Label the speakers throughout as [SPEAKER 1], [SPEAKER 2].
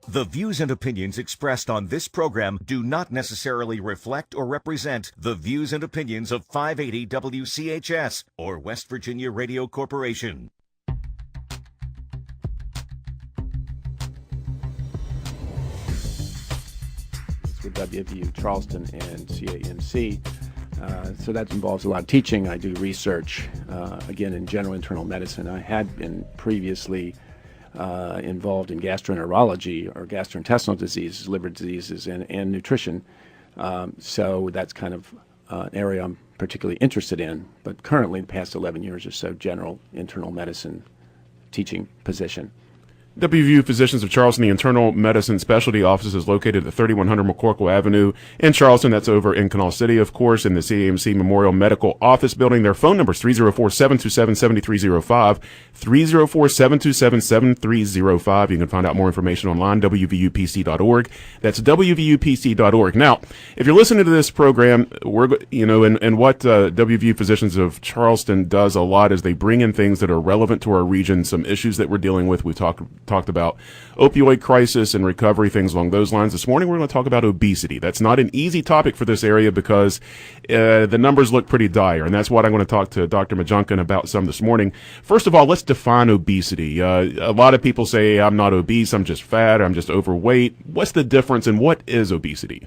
[SPEAKER 1] The views and opinions expressed on this program do not necessarily reflect or represent the views and opinions of 580 WCHS or West Virginia Radio Corporation.
[SPEAKER 2] It's with WVU, Charleston, and CAMC. So that involves a lot of teaching. I do research, again, in general internal medicine. I had been previously involved in gastroenterology or gastrointestinal diseases, liver diseases, and nutrition. So that's kind of an area I'm particularly interested in. But currently, the past 11 years or so, general internal medicine teaching position.
[SPEAKER 3] WVU Physicians of Charleston, the internal medicine specialty office is located at 3100 McCorkle Avenue in Charleston. That's over in Canal City, of course, in the CAMC Memorial Medical Office Building. Their phone number is 304-727-7305, 304-727-7305. You can find out more information online, WVUPC.org. That's WVUPC.org. Now, if you're listening to this program, and what WVU Physicians of Charleston does a lot is they bring in things that are relevant to our region, some issues that we're dealing with. We've talked about opioid crisis and recovery, things along those lines. This morning, we're going to talk about obesity. That's not an easy topic for this area because the numbers look pretty dire, and that's what I'm going to talk to Dr. McJunkin about some this morning. First of all, let's define obesity. A lot of people say, I'm not obese, I'm just fat, I'm just overweight. What's the difference, and what is obesity?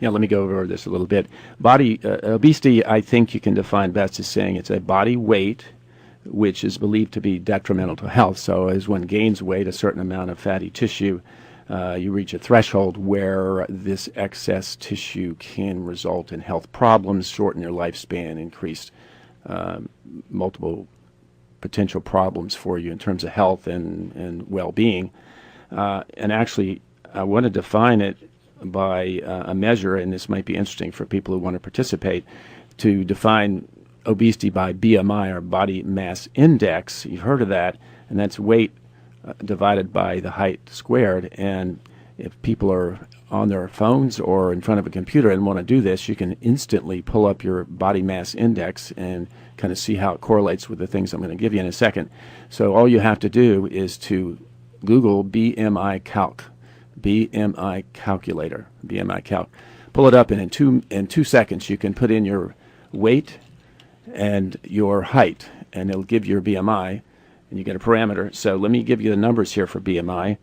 [SPEAKER 2] Yeah, let me go over this a little bit. Obesity, I think you can define best as saying it's a body weight which is believed to be detrimental to health. So as one gains weight, a certain amount of fatty tissue, you reach a threshold where this excess tissue can result in health problems, shorten your lifespan, increase multiple potential problems for you in terms of health and well-being. And actually, I want to define it by a measure, and this might be interesting for people who want to participate, to define obesity by BMI, or body mass index. You've heard of that, and that's weight divided by the height squared. And if people are on their phones or in front of a computer and want to do this, you can instantly pull up your body mass index and kind of see how it correlates with the things I'm going to give you in a second. So all you have to do is to Google BMI calc, BMI calculator, BMI calc. Pull it up, and in 2 seconds you can put in your weight and your height, and it'll give you your BMI, and you get a parameter. So let me give you the numbers here for BMI.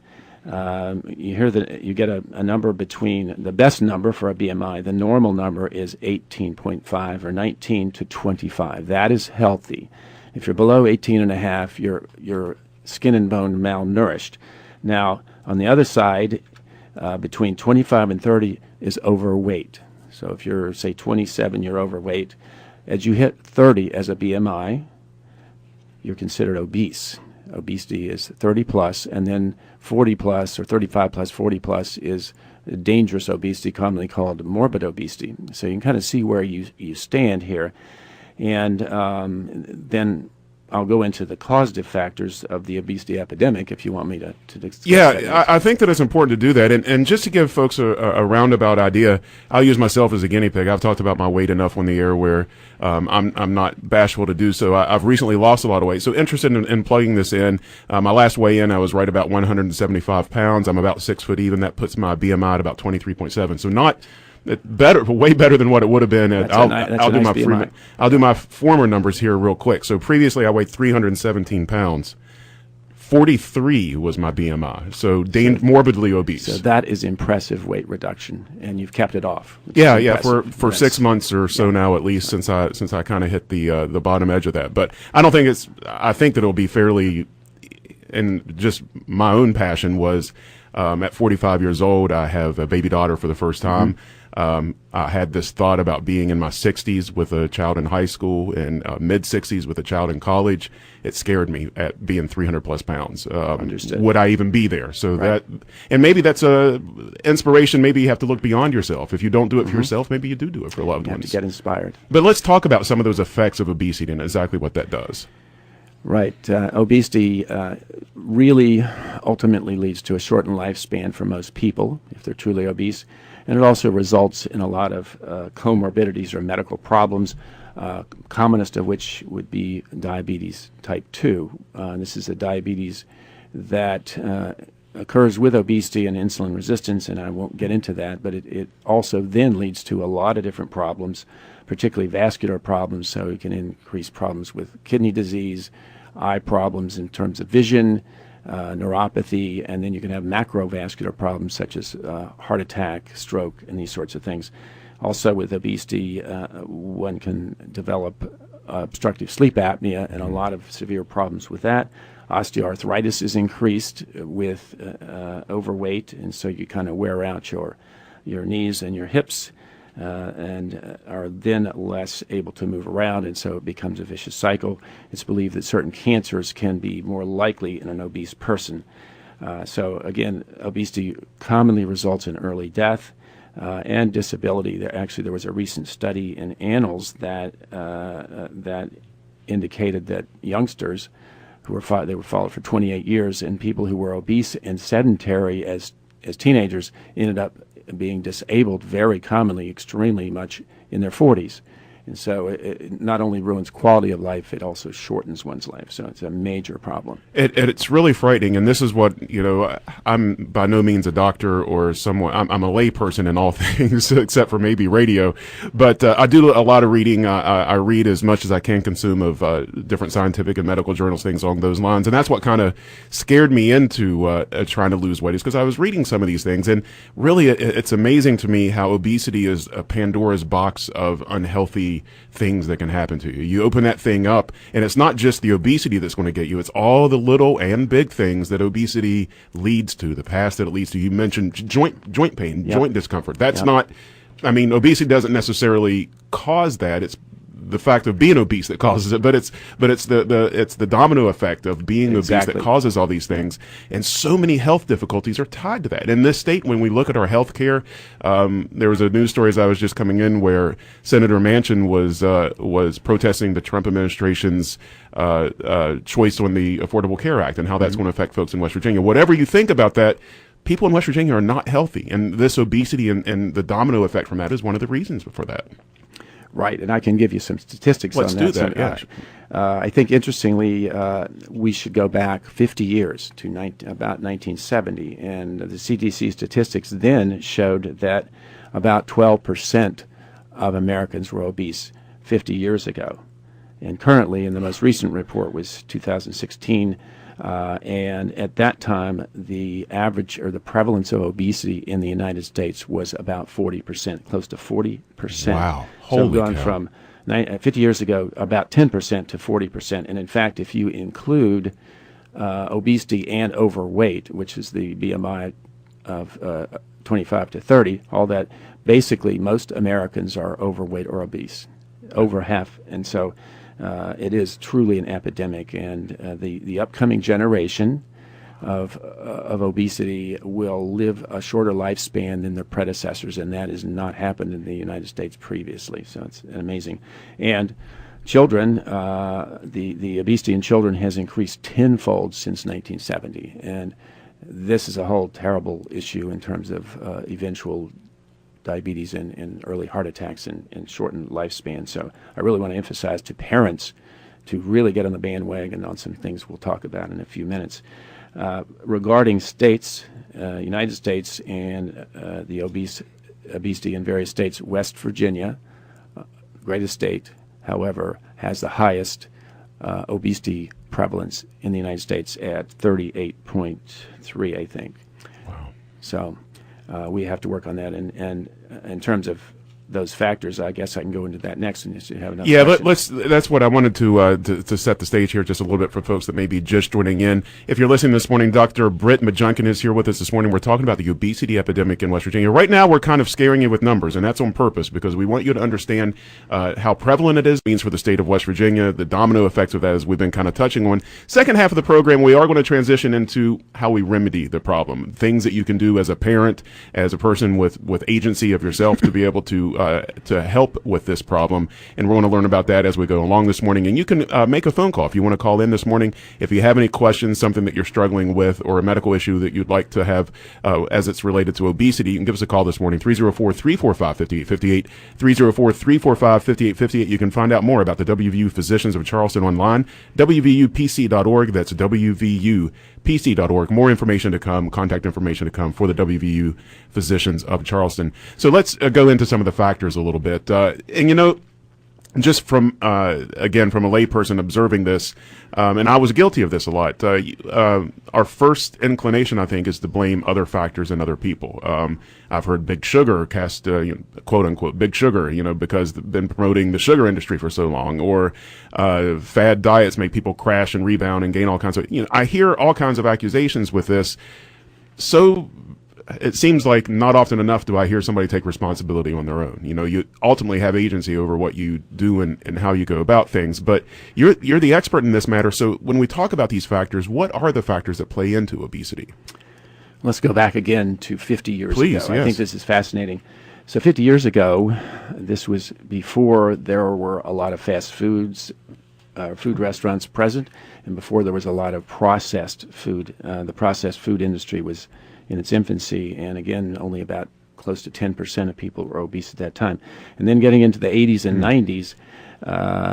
[SPEAKER 2] You hear that you get a number between the best number for a BMI. The normal number is 18.5 or 19 to 25. That is healthy. If you're below 18.5, you're skin and bone malnourished. Now, on the other side, between 25 and 30 is overweight. So if you're, say, 27, you're overweight. As you hit 30 as a BMI, you're considered obese. Obesity is 30 plus, and then 40 plus or 35 plus, 40 plus is dangerous obesity, commonly called morbid obesity. So you can kind of see where you stand here. And then I'll go into the causative factors of the obesity epidemic if you want me to discuss that.
[SPEAKER 3] I think that it's important to do that. And just to give folks a roundabout idea, I'll use myself as a guinea pig. I've talked about my weight enough on the air where I'm not bashful to do so. I've recently lost a lot of weight. So interested in plugging this in. My last weigh-in, I was right about 175 pounds. I'm about 6 foot even. That puts my BMI at about 23.7. So not better, way better than what it would have been. I'll do my former numbers here real quick. So previously I weighed 317 pounds. 43 was my BMI. So morbidly obese.
[SPEAKER 2] So that is impressive weight reduction, and you've kept it off.
[SPEAKER 3] Yeah, for 6 months or so now, at least, since I kind of hit the bottom edge of that. But I don't think I think that it'll be fairly, and just my own passion was, at 45 years old, I have a baby daughter for the first time. Mm-hmm. I had this thought about being in my 60s with a child in high school and mid-60s with a child in college. It scared me at being 300 plus pounds. Would I even be there? So right. And maybe that's a inspiration. Maybe you have to look beyond yourself. If you don't do it for yourself, maybe you do it for loved ones.
[SPEAKER 2] You have to get inspired.
[SPEAKER 3] But let's talk about some of those effects of obesity and exactly what that does.
[SPEAKER 2] Right. Obesity really ultimately leads to a shortened lifespan for most people if they're truly obese. And it also results in a lot of comorbidities or medical problems, commonest of which would be diabetes type 2. This is a diabetes that occurs with obesity and insulin resistance, and I won't get into that, but it also then leads to a lot of different problems, particularly vascular problems. So you can increase problems with kidney disease, eye problems in terms of vision, neuropathy, and then you can have macrovascular problems such as heart attack, stroke, and these sorts of things. Also with obesity, one can develop obstructive sleep apnea and a lot of severe problems with that. Osteoarthritis is increased with overweight, and so you kind of wear out your knees and your hips and are then less able to move around, and so it becomes a vicious cycle. It's believed that certain cancers can be more likely in an obese person. So again, obesity commonly results in early death and disability. There was a recent study in Annals that indicated that youngsters who were followed for 28 years, and people who were obese and sedentary as teenagers ended up being disabled very commonly, extremely much in their 40s. And so it not only ruins quality of life, it also shortens one's life. So it's a major problem.
[SPEAKER 3] It's really frightening. And this is what, I'm by no means a doctor or someone. I'm a lay person in all things except for maybe radio. But I do a lot of reading. I read as much as I can consume of different scientific and medical journals, things along those lines. And that's what kind of scared me into trying to lose weight, is because I was reading some of these things. And really, it's amazing to me how obesity is a Pandora's box of unhealthy things that can happen to you. You open that thing up, and it's not just the obesity that's going to get you. It's all the little and big things that obesity leads to, the path that it leads to. You mentioned joint pain, joint discomfort. That's not, obesity doesn't necessarily cause that. It's the fact of being obese that causes it, but it's the domino effect of being obese that causes all these things, and so many health difficulties are tied to that. In this state, when we look at our health care, there was a news story as I was just coming in where Senator Manchin was protesting the Trump administration's choice on the Affordable Care Act and how that's going to affect folks in West Virginia. Whatever you think about that, people in West Virginia are not healthy, and this obesity and the domino effect from that is one of the reasons for that.
[SPEAKER 2] Right, and I can give you some statistics on that.
[SPEAKER 3] Let's do that,
[SPEAKER 2] I think, interestingly, we should go back 50 years to about 1970, and the CDC statistics then showed that about 12% of Americans were obese 50 years ago. And currently, in the most recent report was 2016, and at that time, the average or the prevalence of obesity in the United States was about 40%, close to 40%.
[SPEAKER 3] Wow.
[SPEAKER 2] So we've gone from 50 years ago, about 10% to 40%. And in fact, if you include obesity and overweight, which is the BMI of 25 to 30, all that, basically most Americans are overweight or obese, over half. And so it is truly an epidemic, and the upcoming generation of obesity will live a shorter lifespan than their predecessors, and that has not happened in the United States previously. So it's amazing. And children, the obesity in children has increased tenfold since 1970, and this is a whole terrible issue in terms of eventual diabetes and early heart attacks and shortened lifespan. So I really want to emphasize to parents to really get on the bandwagon on some things we'll talk about in a few minutes. Regarding states, United States and the obesity in various states, West Virginia, greatest state, however, has the highest obesity prevalence in the United States at 38.3, I think.
[SPEAKER 3] Wow.
[SPEAKER 2] So we have to work on that, and in terms of those factors, I guess I can go into that next and just have another.
[SPEAKER 3] Yeah, that's what I wanted to set the stage here just a little bit for folks that may be just joining in. If you're listening this morning, Dr. Brittain McJunkin is here with us this morning. We're talking about the obesity epidemic in West Virginia. Right now, we're kind of scaring you with numbers, and that's on purpose because we want you to understand how prevalent it is, means for the state of West Virginia, the domino effects of that, as we've been kind of touching on. Second half of the program, we are going to transition into how we remedy the problem, things that you can do as a parent, as a person with agency of yourself to be able to to help with this problem, and we're going to learn about that as we go along this morning. And you can make a phone call if you want to call in this morning. If you have any questions, something that you're struggling with, or a medical issue that you'd like to have as it's related to obesity, you can give us a call this morning, 304-345-5858, 304-345-5858. You can find out more about the WVU Physicians of Charleston online, WVUPC.org. That's WVUPC.org. More information to come, contact information to come for the WVU Physicians of Charleston. So let's go into some of the factors a little bit. And just from, again, from a layperson observing this, and I was guilty of this a lot, our first inclination, I think, is to blame other factors and other people. I've heard Big Sugar cast, quote unquote, Big Sugar, because they've been promoting the sugar industry for so long, or fad diets make people crash and rebound and gain all kinds of, I hear all kinds of accusations with this. So it seems like not often enough do I hear somebody take responsibility on their own. You ultimately have agency over what you do and how you go about things, but you're the expert in this matter. So when we talk about these factors, what are the factors that play into obesity?
[SPEAKER 2] Let's go back again to 50 years ago.
[SPEAKER 3] Yes.
[SPEAKER 2] I think this is fascinating. So 50 years ago, this was before there were a lot of fast foods, food restaurants present, and before there was a lot of processed food. The processed food industry was in its infancy, and again, only about close to 10% of people were obese at that time. And then getting into the 80s and 90s,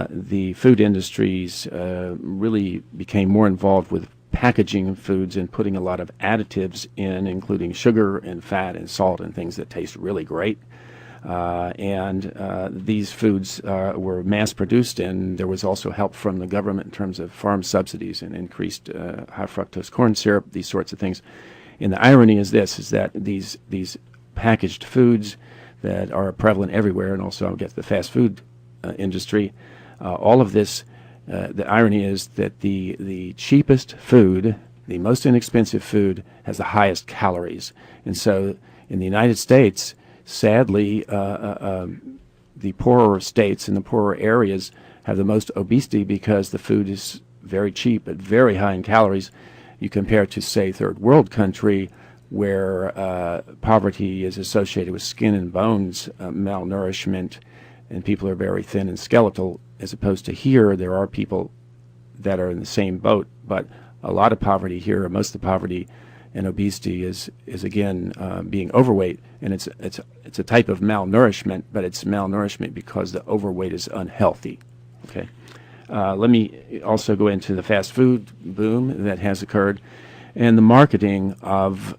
[SPEAKER 2] the food industries really became more involved with packaging of foods and putting a lot of additives in, including sugar and fat and salt and things that taste really great. And these foods were mass-produced, and there was also help from the government in terms of farm subsidies and increased high fructose corn syrup, these sorts of things. And the irony is that these packaged foods that are prevalent everywhere, and also I guess the fast food industry, all of this, the irony is that the cheapest food, the most inexpensive food, has the highest calories. And so in the United States, sadly, the poorer states and the poorer areas have the most obesity because the food is very cheap but very high in calories. You compare it to, say, third world country, where poverty is associated with skin and bones, malnourishment, and people are very thin and skeletal, as opposed to here, there are people that are in the same boat, but a lot of poverty here, most of the poverty and obesity is again being overweight, and it's a type of malnourishment, but it's malnourishment because the overweight is unhealthy. Okay. Let me also go into the fast food boom that has occurred and the marketing of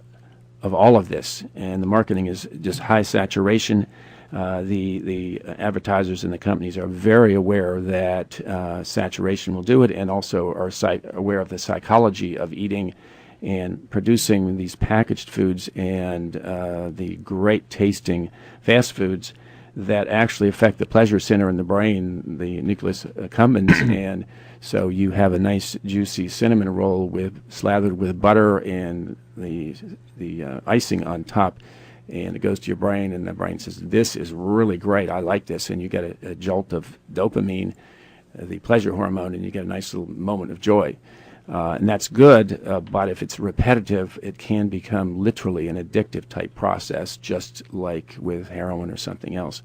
[SPEAKER 2] all of this. And the marketing is just high saturation. The advertisers and the companies are very aware that saturation will do it, and also are aware of the psychology of eating and producing these packaged foods and the great tasting fast foods that actually affect the pleasure center in the brain, the nucleus accumbens, and so you have a nice juicy cinnamon roll slathered with butter and the icing on top, and it goes to your brain, and the brain says, "This is really great. I like this," and you get a jolt of dopamine, the pleasure hormone, and you get a nice little moment of joy. And that's good, but if it's repetitive, it can become literally an addictive type process, just like with heroin or something else.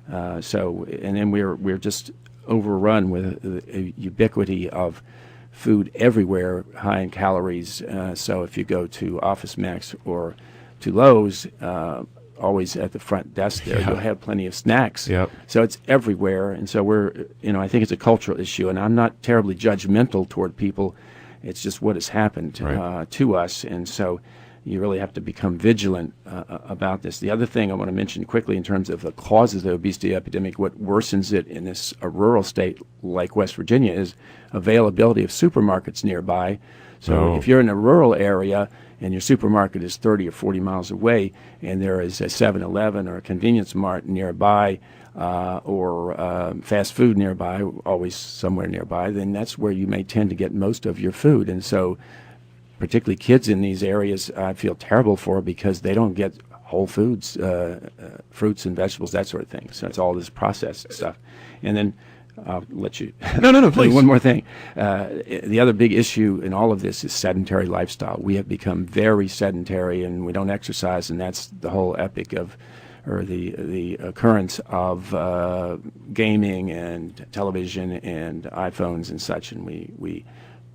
[SPEAKER 2] And then we're just overrun with a ubiquity of food everywhere, high in calories. So if you go to Office Max or to Lowe's, always at the front desk there, you'll have plenty of snacks.
[SPEAKER 3] Yep.
[SPEAKER 2] So it's everywhere, and so I think it's a cultural issue, and I'm not terribly judgmental toward people. It's just what has happened to us, and so you really have to become vigilant about this. The other thing I want to mention quickly in terms of the causes of the obesity epidemic, what worsens it in a rural state like West Virginia is availability of supermarkets nearby. So if you're in a rural area and your supermarket is 30 or 40 miles away and there is a 7-Eleven or a convenience mart nearby, or fast food nearby, always somewhere nearby, then that's where you may tend to get most of your food. And so particularly kids in these areas, I feel terrible for because they don't get whole foods, fruits and vegetables, that sort of thing. So it's all this processed stuff. And then I'll let you...
[SPEAKER 3] No, please.
[SPEAKER 2] One more thing. The other big issue in all of this is sedentary lifestyle. We have become very sedentary and we don't exercise, and that's the whole epic of or the occurrence of gaming and television and iPhones and such, and we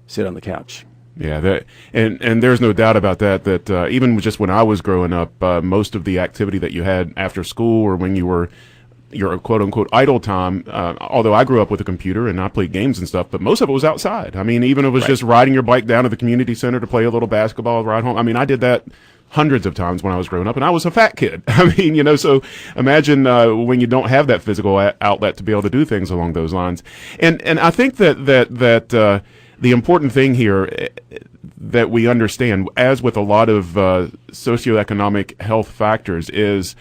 [SPEAKER 2] sit on the couch.
[SPEAKER 3] Yeah, and there's no doubt about that even just when I was growing up, most of the activity that you had after school or when you were your quote-unquote idle time, although I grew up with a computer and I played games and stuff, but most of it was outside. I mean, even if it was just riding your bike down to the community center to play a little basketball, ride home. I mean, I did that hundreds of times when I was growing up, and I was a fat kid. I mean, so imagine when you don't have that physical outlet to be able to do things along those lines. And I think that the important thing here that we understand, as with a lot of socioeconomic health factors, is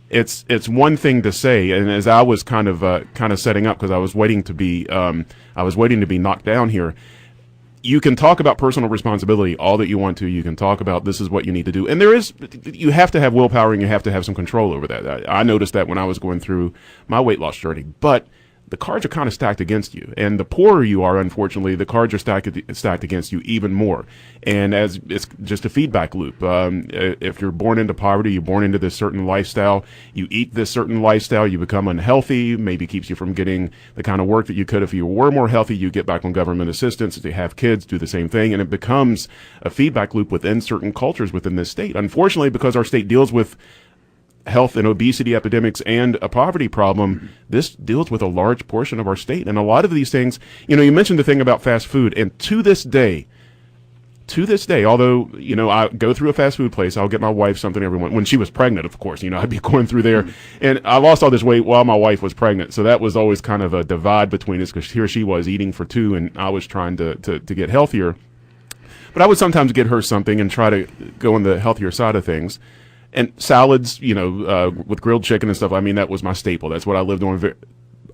[SPEAKER 3] it's one thing to say, and as I was kind of setting up, because I was waiting to be knocked down here. You can talk about personal responsibility all that you want to. You can talk about this is what you need to do, and you have to have willpower and you have to have some control over that. I noticed that when I was going through my weight loss journey, but the cards are kind of stacked against you. And the poorer you are, unfortunately, the cards are stacked against you even more. And as it's just a feedback loop. If you're born into poverty, you're born into this certain lifestyle, you eat this certain lifestyle, you become unhealthy, maybe keeps you from getting the kind of work that you could if you were more healthy. You get back on government assistance. If you have kids, do the same thing. And it becomes a feedback loop within certain cultures within this state. Unfortunately, because our state deals with health and obesity epidemics and a poverty problem, this deals with a large portion of our state. And a lot of these things, you mentioned the thing about fast food, and to this day, although, I go through a fast food place, I'll get my wife something when she was pregnant, of course, I'd be going through there, and I lost all this weight while my wife was pregnant. So that was always kind of a divide between us, because here she was eating for two and I was trying to get healthier. But I would sometimes get her something and try to go on the healthier side of things. And salads, with grilled chicken and stuff, I mean, that was my staple. That's what I lived on.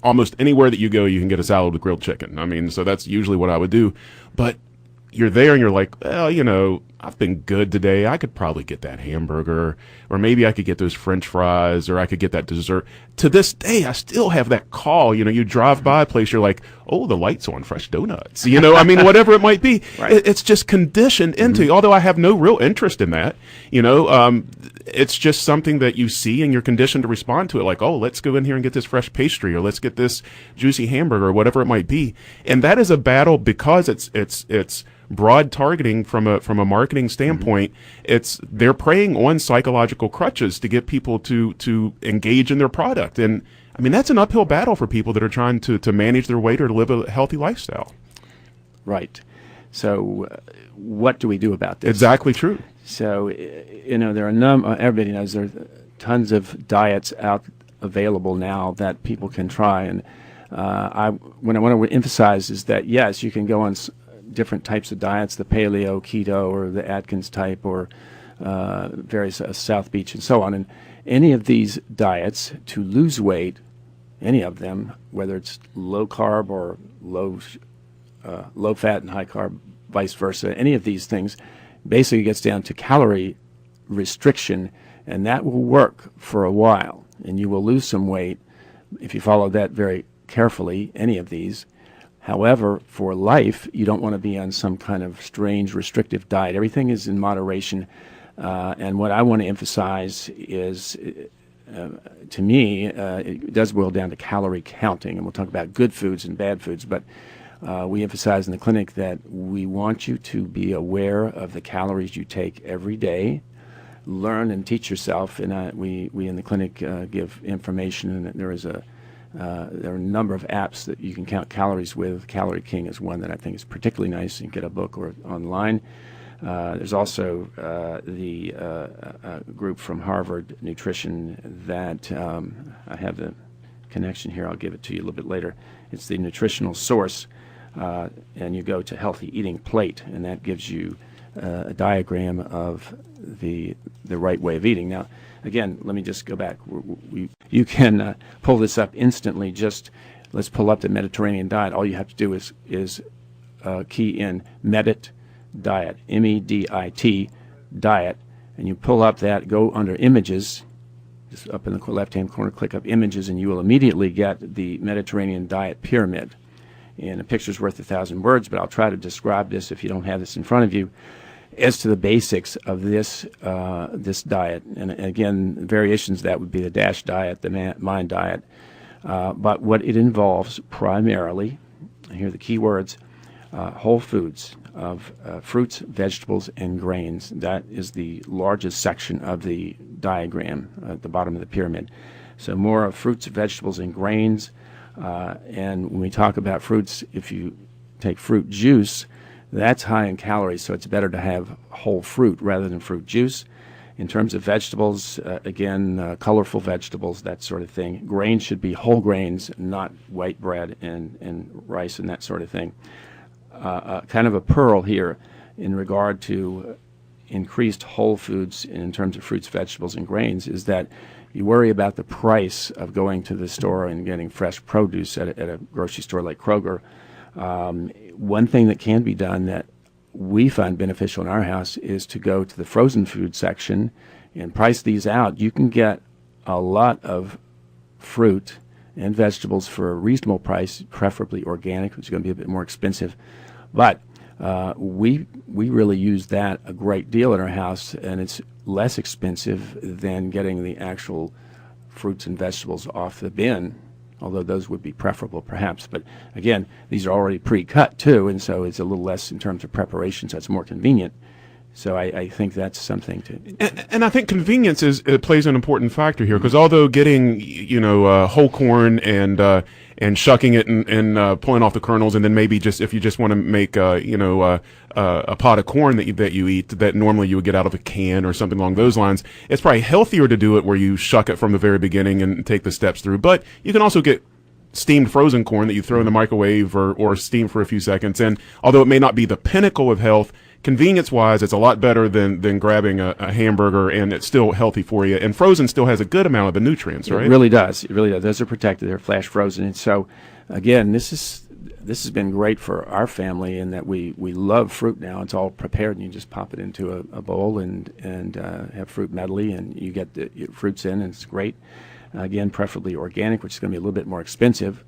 [SPEAKER 3] Almost anywhere that you go, you can get a salad with grilled chicken. I mean, so that's usually what I would do. But you're there and you're like, well, I've been good today. I could probably get that hamburger, or maybe I could get those French fries, or I could get that dessert. To this day, I still have that call. You drive by a place, you're like, oh, the light's on, fresh donuts. I mean, whatever it might be. Right. It's just conditioned into, although I have no real interest in that, it's just something that you see and you're conditioned to respond to it. Like, oh, let's go in here and get this fresh pastry, or let's get this juicy hamburger, or whatever it might be. And that is a battle because it's broad targeting from a marketing standpoint. They're preying on psychological crutches to get people to engage in their product. And I mean, that's an uphill battle for people that are trying to manage their weight or to live a healthy lifestyle.
[SPEAKER 2] Right. So what do we do about this?
[SPEAKER 3] Exactly true.
[SPEAKER 2] So, there are everybody knows there are tons of diets available now that people can try. And what I want to emphasize is that, yes, you can go on different types of diets, the Paleo, keto, or the Atkins type, or various South Beach and so on. And any of these diets to lose weight, any of them, whether it's low carb or low fat and high carb, vice versa, any of these things basically gets down to calorie restriction, and that will work for a while, and you will lose some weight if you follow that very carefully, any of these. However, for life, you don't want to be on some kind of strange restrictive diet. Everything is in moderation, and what I want to emphasize is, to me, it does boil down to calorie counting, and we'll talk about good foods and bad foods, but we emphasize in the clinic that we want you to be aware of the calories you take every day. Learn and teach yourself, and we in the clinic give information, and there are a number of apps that you can count calories with. Calorie King is one that I think is particularly nice. You can get a book or online. There's also the group from Harvard Nutrition that I have the connection here. I'll give it to you a little bit later. It's the Nutritional Source. And you go to Healthy Eating Plate, and that gives you a diagram of the right way of eating. Now, again, let me just go back. You can pull this up instantly. Let's pull up the Mediterranean diet. All you have to do is key in Medit diet, MEDIT diet, and you pull up that, go under images, just up in the left-hand corner, click up images, and you will immediately get the Mediterranean diet pyramid. And a picture's worth 1,000 words, but I'll try to describe this if you don't have this in front of you. As to the basics of this diet, and again, variations of that would be the DASH diet, the MIND diet, but what it involves primarily, and here are the key words, whole foods of fruits, vegetables, and grains. That is the largest section of the diagram at the bottom of the pyramid. So more of fruits, vegetables, and grains. And when we talk about fruits, if you take fruit juice, that's high in calories, so it's better to have whole fruit rather than fruit juice. In terms of vegetables, again, colorful vegetables, that sort of thing. Grains should be whole grains, not white bread and rice and that sort of thing. Kind of a pearl here in regard to increased whole foods in terms of fruits, vegetables, and grains is that you worry about the price of going to the store and getting fresh produce at a grocery store like Kroger. One thing that can be done that we find beneficial in our house is to go to the frozen food section and price these out. You can get a lot of fruit and vegetables for a reasonable price, preferably organic, which is going to be a bit more expensive. But we really use that a great deal in our house, and it's less expensive than getting the actual fruits and vegetables off the bin, although those would be preferable perhaps. But again, these are already pre-cut too, and so it's a little less in terms of preparation, so it's more convenient. So I think that's something to...
[SPEAKER 3] And I think convenience plays an important factor here, because although getting, whole corn and shucking it and pulling off the kernels, and then maybe just if you just want to make a pot of corn that you eat that normally you would get out of a can or something along those lines, it's probably healthier to do it where you shuck it from the very beginning and take the steps through. But you can also get steamed frozen corn that you throw in the microwave or steam for a few seconds. And although it may not be the pinnacle of health, convenience-wise, it's a lot better than grabbing a hamburger, and it's still healthy for you. And frozen still has a good amount of the nutrients, right?
[SPEAKER 2] It really does. It really does. Those are protected. They're flash frozen. And so, again, this has been great for our family in that we love fruit now. It's all prepared, and you just pop it into a bowl and have fruit medley, and you get the fruits in, and it's great. Again, preferably organic, which is going to be a little bit more expensive.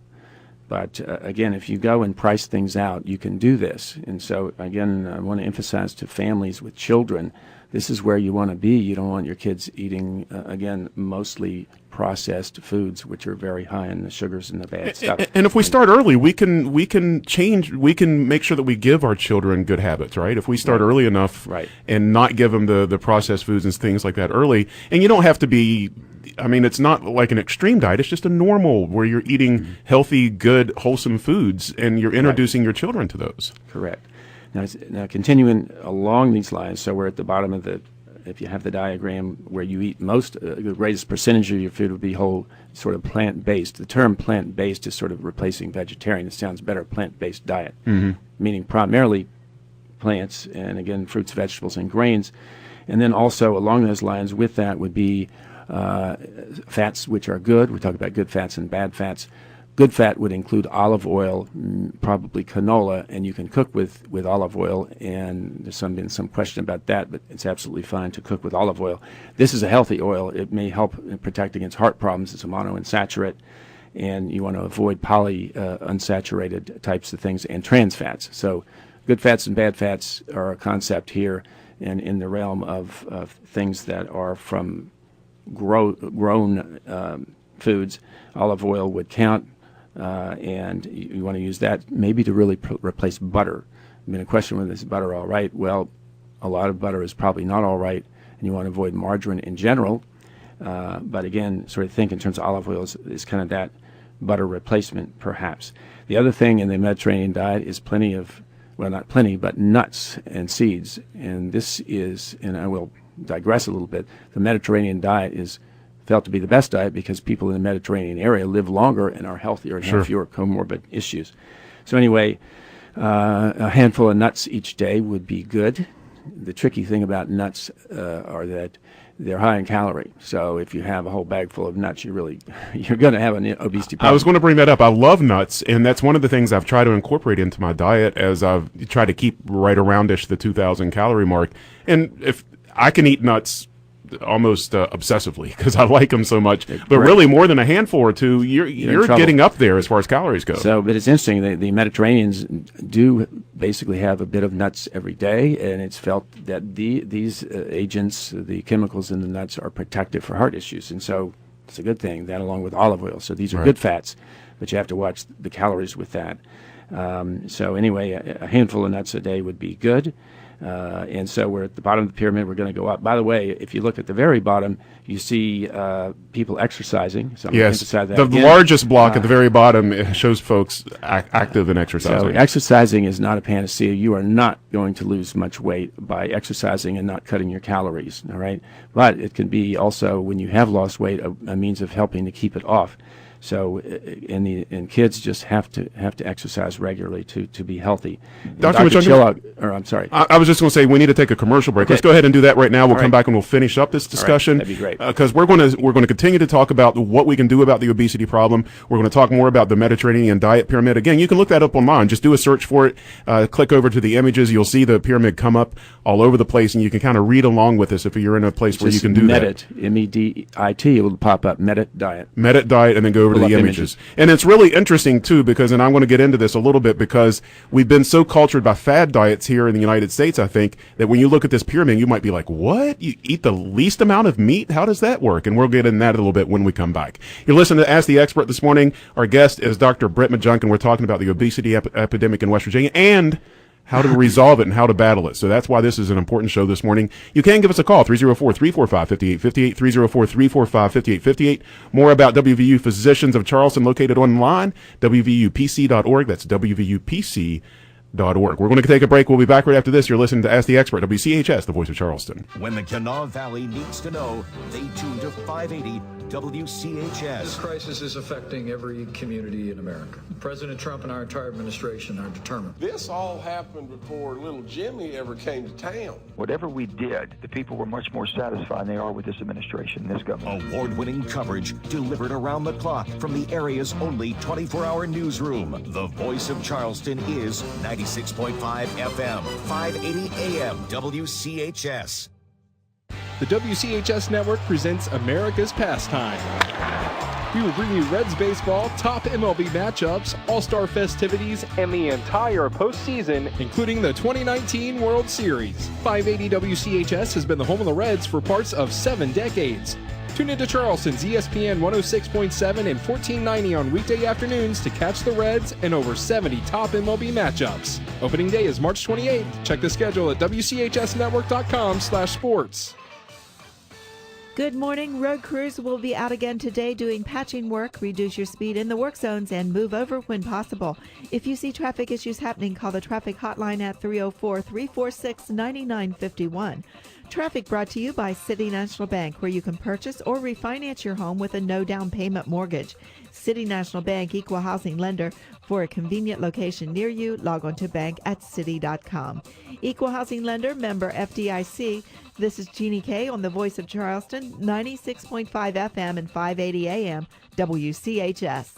[SPEAKER 2] But again, if you go and price things out, you can do this. And so, again, I want to emphasize to families with children, this is where you want to be. You don't want your kids eating, again, mostly processed foods, which are very high in the sugars and the bad stuff.
[SPEAKER 3] And if we start early, we can make sure that we give our children good habits, right? If we start early enough,
[SPEAKER 2] right,
[SPEAKER 3] and not give them the processed foods and things like that early, and you don't have to be... I mean, it's not like an extreme diet. It's just a normal where you're eating healthy, good, wholesome foods, and you're introducing your children to those.
[SPEAKER 2] Correct. Now, continuing along these lines, so we're at the bottom of if you have the diagram where you eat the greatest percentage of your food would be whole, sort of plant-based. The term plant-based is sort of replacing vegetarian. It sounds better, plant-based diet, meaning primarily plants, and again, fruits, vegetables, and grains. And then also along those lines with that would be fats, which are good. We talk about good fats and bad fats. Good fat would include olive oil, probably canola, and you can cook with olive oil, and there's been some question about that, but it's absolutely fine to cook with olive oil. This is a healthy oil. It may help protect against heart problems. It's a monounsaturated, and you want to avoid polyunsaturated types of things and trans fats. So good fats and bad fats are a concept here, and in the realm of things that are from grown foods. Olive oil would count, and you want to use that maybe to really replace butter. I mean, a question whether is butter all right? Well, a lot of butter is probably not all right, and you want to avoid margarine in general. But again, sort of think in terms of olive oil is kind of that butter replacement, perhaps. The other thing in the Mediterranean diet is plenty of, well, not plenty, but nuts and seeds. And this is, and I will digress a little bit, the Mediterranean diet is felt to be the best diet because people in the Mediterranean area live longer and are healthier and have fewer comorbid issues. So anyway, a handful of nuts each day would be good. The tricky thing about nuts are that they're high in calorie. So if you have a whole bag full of nuts, you're going to have an obesity problem.
[SPEAKER 3] I was going to bring that up. I love nuts, and that's one of the things I've tried to incorporate into my diet as I've tried to keep right around-ish the 2,000 calorie mark. And if I can eat nuts almost obsessively because I like them so much. But really, more than a handful or two, you're getting up there as far as calories go.
[SPEAKER 2] So, but it's interesting. The Mediterraneans do basically have a bit of nuts every day, and it's felt that these agents, the chemicals in the nuts, are protective for heart issues, and so it's a good thing. That along with olive oil. So these are good fats, but you have to watch the calories with that. So anyway, a handful of nuts a day would be good. And so we're at the bottom of the pyramid. We're going to go up. By the way, if you look at the very bottom, you see people exercising. So I'm
[SPEAKER 3] yes,
[SPEAKER 2] emphasize that
[SPEAKER 3] the
[SPEAKER 2] again.
[SPEAKER 3] Largest block at the very bottom shows folks active and exercising.
[SPEAKER 2] So exercising is not a panacea. You are not going to lose much weight by exercising and not cutting your calories. All right, but it can be also, when you have lost weight, a means of helping to keep it off. So, and kids just have to exercise regularly to be healthy.
[SPEAKER 3] Dr. McJunkin,
[SPEAKER 2] I'm sorry.
[SPEAKER 3] I was just going to say we need to take a commercial break. Okay. Let's go ahead and do that right now. We'll come back and we'll finish up this discussion.
[SPEAKER 2] That'd be great.
[SPEAKER 3] Because we're going to continue to talk about what we can do about the obesity problem. We're going to talk more about the Mediterranean diet pyramid. Again, you can look that up online. Just do a search for it. Click over to the images. You'll see the pyramid come up all over the place, and you can kind of read along with us if you're in a place where you can do that.
[SPEAKER 2] MEDIT. It will pop up. Medit diet.
[SPEAKER 3] Medit diet, and then go over to the images. And it's really interesting, too, because, and I'm going to get into this a little bit, because we've been so cultured by fad diets here in the United States, I think, that when you look at this pyramid, you might be like, what? You eat the least amount of meat? How does that work? And we'll get into that a little bit when we come back. You're listening to Ask the Expert this morning. Our guest is Dr. Brittain McJunkin. We're talking about the obesity epidemic in West Virginia and how to resolve it and how to battle it. So that's why this is an important show this morning. You can give us a call, 304-345-5858, 304-345-5858. More about WVU Physicians of Charleston, located online, WVUPC.org. That's WVUPC.org. We're going to take a break. We'll be back right after this. You're listening to Ask the Expert, WCHS, the voice of Charleston.
[SPEAKER 1] When the Kanawha Valley needs to know, they tune to 580 WCHS.
[SPEAKER 4] This crisis is affecting every community in America. President Trump and our entire administration are determined.
[SPEAKER 5] This all happened before little Jimmy ever came to town.
[SPEAKER 6] Whatever we did, the people were much more satisfied than they are with this administration, this government.
[SPEAKER 1] Award-winning coverage delivered around the clock from the area's only 24-hour newsroom. The voice of Charleston is 96.5 FM, 580 AM, WCHS.
[SPEAKER 7] The WCHS Network presents America's Pastime. We will bring you Reds baseball, top MLB matchups, all-star festivities, and the entire postseason, including the 2019 World Series. 580 WCHS has been the home of the Reds for parts of 7 decades. Tune into Charleston's ESPN 106.7 and 1490 on weekday afternoons to catch the Reds and over 70 top MLB matchups. Opening day is March 28th. Check the schedule at WCHSnetwork.com/sports.
[SPEAKER 8] Good morning. Road crews will be out again today doing patching work. Reduce your speed in the work zones and move over when possible. If you see traffic issues happening, call the traffic hotline at 304-346-9951. Traffic brought to you by City National Bank, where you can purchase or refinance your home with a no down payment mortgage. City National Bank, equal housing lender. For a convenient location near you, log on to bank@city.com. Equal housing lender, member FDIC. This is Jeannie Kay on the Voice of Charleston, 96.5 FM and 580 AM, WCHS.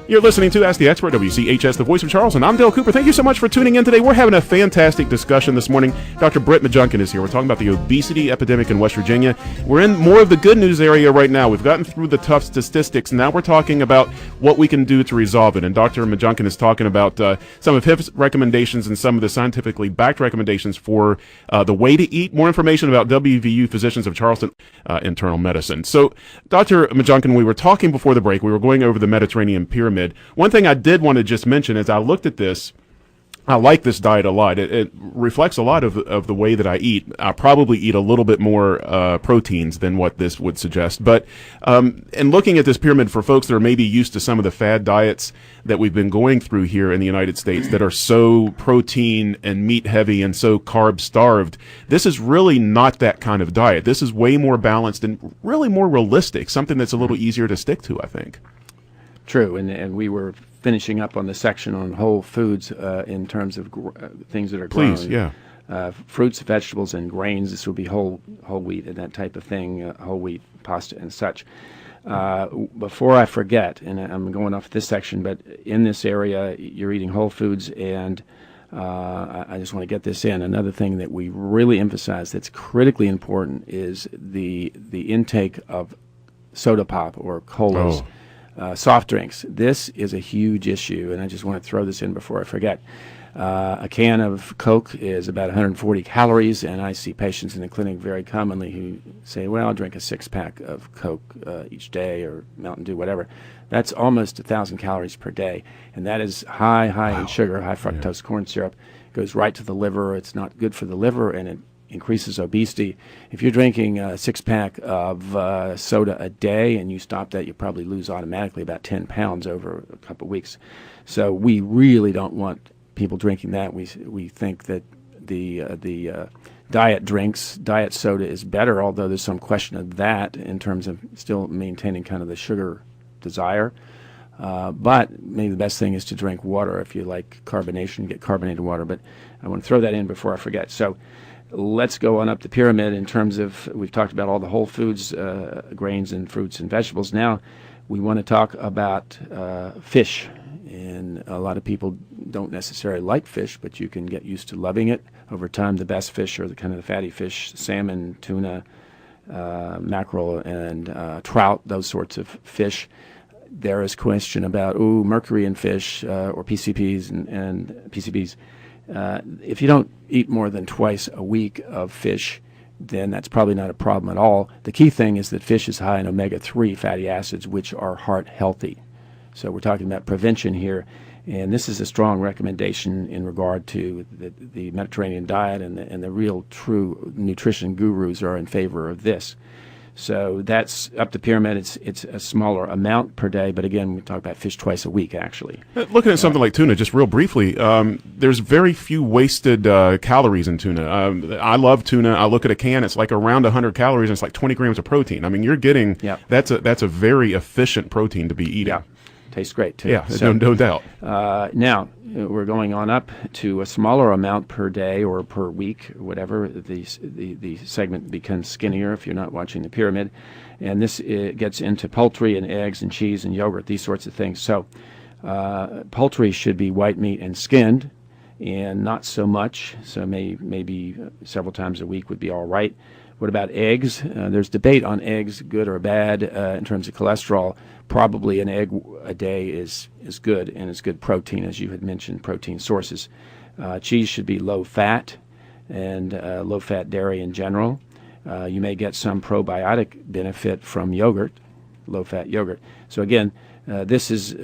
[SPEAKER 3] You're listening to Ask the Expert, WCHS, the voice of Charleston. I'm Dale Cooper. Thank you so much for tuning in today. We're having a fantastic discussion this morning. Dr. Brittain McJunkin is here. We're talking about the obesity epidemic in West Virginia. We're in more of the good news area right now. We've gotten through the tough statistics. Now we're talking about what we can do to resolve it. And Dr. McJunkin is talking about some of his recommendations and some of the scientifically backed recommendations for the way to eat. More information about WVU Physicians of Charleston Internal Medicine. So, Dr. McJunkin, we were talking before the break. We were going over the Mediterranean pyramid. One thing I did want to just mention is I looked at this. I like this diet a lot. It reflects a lot of the way that I eat. I probably eat a little bit more proteins than what this would suggest. But in looking at this pyramid for folks that are maybe used to some of the fad diets that we've been going through here in the United States that are so protein and meat heavy and so carb starved, this is really not that kind of diet. This is way more balanced and really more realistic, something that's a little easier to stick to, I think.
[SPEAKER 2] True, and we were finishing up on the section on whole foods in terms of things that are grown.
[SPEAKER 3] Please, yeah.
[SPEAKER 2] Fruits, vegetables, and grains. This would be whole wheat and that type of thing, whole wheat, pasta, and such. Before I forget, and I'm going off this section, but in this area, you're eating whole foods, and I just want to get this in. Another thing that we really emphasize that's critically important is the intake of soda pop or colas, soft drinks. This is a huge issue, and I just want to throw this in before I forget. A can of Coke is about 140 calories, and I see patients in the clinic very commonly who say, well, I'll drink a six-pack of Coke each day, or Mountain Dew, whatever. That's almost 1,000 calories per day, and that is high in sugar, high fructose corn syrup. It goes right to the liver. It's not good for the liver, and it increases obesity. If you're drinking a six-pack of soda a day and you stop that, you probably lose automatically about 10 pounds over a couple of weeks. So we really don't want people drinking that. We think that the diet drinks, diet soda is better, although there's some question of that in terms of still maintaining kind of the sugar desire. But maybe the best thing is to drink water. If you like carbonation, get carbonated water. But I want to throw that in before I forget. So let's go on up the pyramid in terms of, we've talked about all the whole foods, grains and fruits and vegetables. Now we want to talk about fish. And a lot of people don't necessarily like fish, but you can get used to loving it. Over time, the best fish are the kind of the fatty fish, salmon, tuna, mackerel, and trout, those sorts of fish. There is question about, mercury in fish or PCBs and PCBs. If you don't eat more than twice a week of fish, then that's probably not a problem at all. The key thing is that fish is high in omega-3 fatty acids, which are heart healthy. So we're talking about prevention here, and this is a strong recommendation in regard to the Mediterranean diet, and the real true nutrition gurus are in favor of this. So that's up the pyramid. It's a smaller amount per day, but again, we talk about fish twice a week, actually.
[SPEAKER 3] Looking at something like tuna, just real briefly, there's very few wasted calories in tuna. I love tuna. I look at a can, it's like around 100 calories, and it's like 20 grams of protein. I mean, you're getting, that's a very efficient protein to be eating.
[SPEAKER 2] Yeah. Tastes great, too.
[SPEAKER 3] Yeah, so, no doubt.
[SPEAKER 2] Now, we're going on up to a smaller amount per day or per week, whatever. The segment becomes skinnier if you're not watching the pyramid. And this gets into poultry and eggs and cheese and yogurt, these sorts of things. So poultry should be white meat and skinned, and not so much. So maybe several times a week would be all right. What about eggs? There's debate on eggs, good or bad, in terms of cholesterol. Probably an egg a day is good, and it's good protein, as you had mentioned, protein sources. Cheese should be low fat, and low fat dairy in general. You may get some probiotic benefit from yogurt, low fat yogurt. So again, this is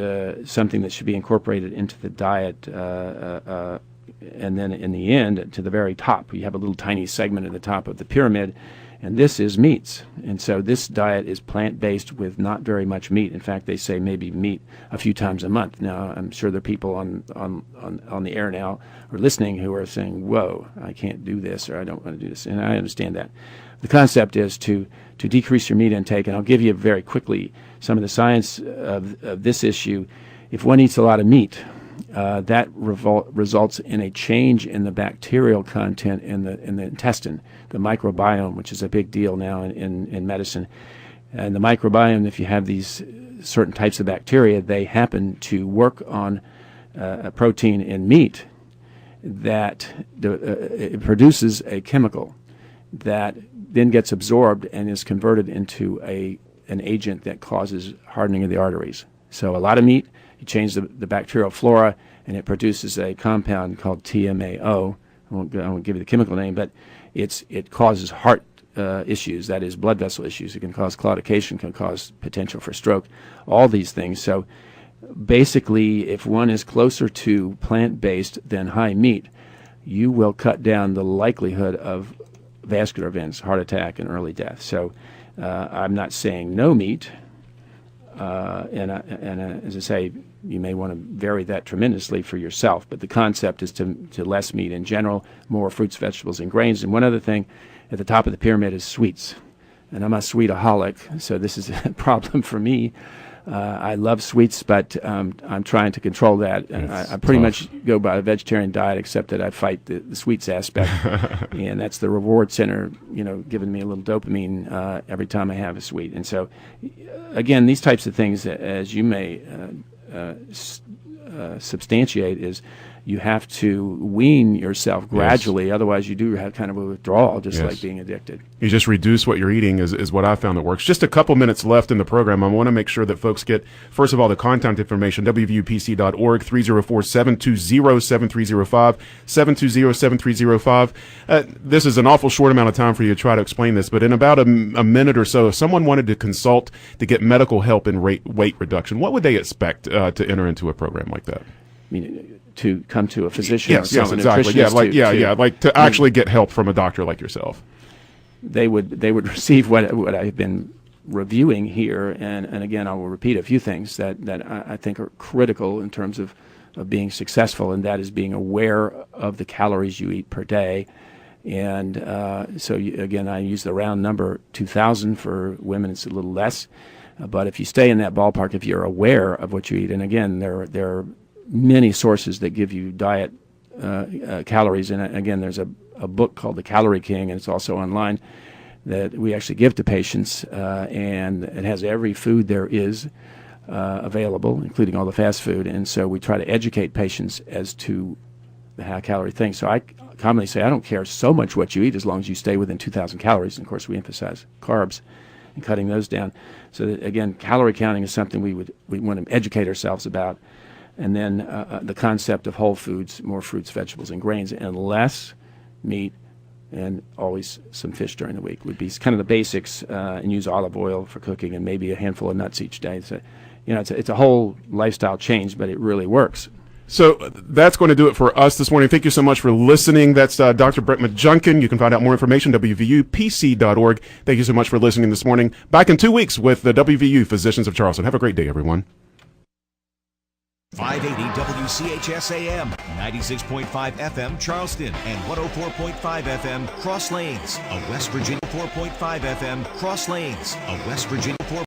[SPEAKER 2] something that should be incorporated into the diet. And then in the end, to the very top, you have a little tiny segment at the top of the pyramid, and this is meats. And so this diet is plant-based with not very much meat. In fact, they say maybe meat a few times a month. Now, I'm sure there are people on the air now or listening who are saying, whoa, I can't do this, or I don't want to do this. And I understand that. The concept is to decrease your meat intake, and I'll give you very quickly some of the science of this issue. If one eats a lot of meat, that results in a change in the bacterial content in the intestine, the microbiome, which is a big deal now in medicine. And the microbiome, if you have these certain types of bacteria, they happen to work on a protein in meat that it produces a chemical that then gets absorbed and is converted into an agent that causes hardening of the arteries. So a lot of meat, you change the bacterial flora, and it produces a compound called TMAO. I won't give you the chemical name, but it causes heart issues, that is blood vessel issues. It can cause claudication, can cause potential for stroke, all these things. So basically, if one is closer to plant-based than high meat, you will cut down the likelihood of vascular events, heart attack, and early death. So I'm not saying no meat. As I say, you may want to vary that tremendously for yourself, but the concept is to less meat in general, more fruits, vegetables, and grains. And one other thing at the top of the pyramid is sweets. And I'm a sweetaholic, so this is a problem for me. I love sweets, but I'm trying to control that. I pretty much go by a vegetarian diet, except that I fight the sweets aspect, and that's the reward center, giving me a little dopamine every time I have a sweet. And so, again, these types of things, as you may substantiate, is you have to wean yourself gradually. Yes. Otherwise, you do have kind of a withdrawal, just like being addicted. You just reduce what you're eating is what I found that works. Just a couple minutes left in the program. I want to make sure that folks get, first of all, the contact information, WVUPC.org, 304-720-7305, 720-7305. This is an awful short amount of time for you to try to explain this, but in about a minute or so, if someone wanted to consult to get medical help in weight reduction, what would they expect to enter into a program like that? To come to a physician or exactly. Like to actually get help from a doctor like yourself. They would receive what I've been reviewing here, and again, I will repeat a few things that I think are critical in terms of being successful, and that is being aware of the calories you eat per day. And again, I use the round number 2,000. For women, it's a little less. But if you stay in that ballpark, if you're aware of what you eat, and again, there are many sources that give you diet calories. And again, there's a book called The Calorie King, and it's also online, that we actually give to patients, and it has every food there is available, including all the fast food. And so we try to educate patients as to the high-calorie thing. So I commonly say, I don't care so much what you eat as long as you stay within 2,000 calories. And of course, we emphasize carbs and cutting those down. So that, again, calorie counting is something we want to educate ourselves about. And then the concept of whole foods, more fruits, vegetables, and grains, and less meat, and always some fish during the week would be kind of the basics, and use olive oil for cooking, and maybe a handful of nuts each day. So, it's a whole lifestyle change, but it really works. So that's going to do it for us this morning. Thank you so much for listening. That's Dr. Brittain McJunkin. You can find out more information at WVUPC.org. Thank you so much for listening this morning. Back in 2 weeks with the WVU Physicians of Charleston. Have a great day, everyone.
[SPEAKER 1] 580 WCHS-AM, 96.5 FM Charleston, and 104.5 FM Cross Lanes. A West Virginia 4.5 FM Cross Lanes. A West Virginia 4.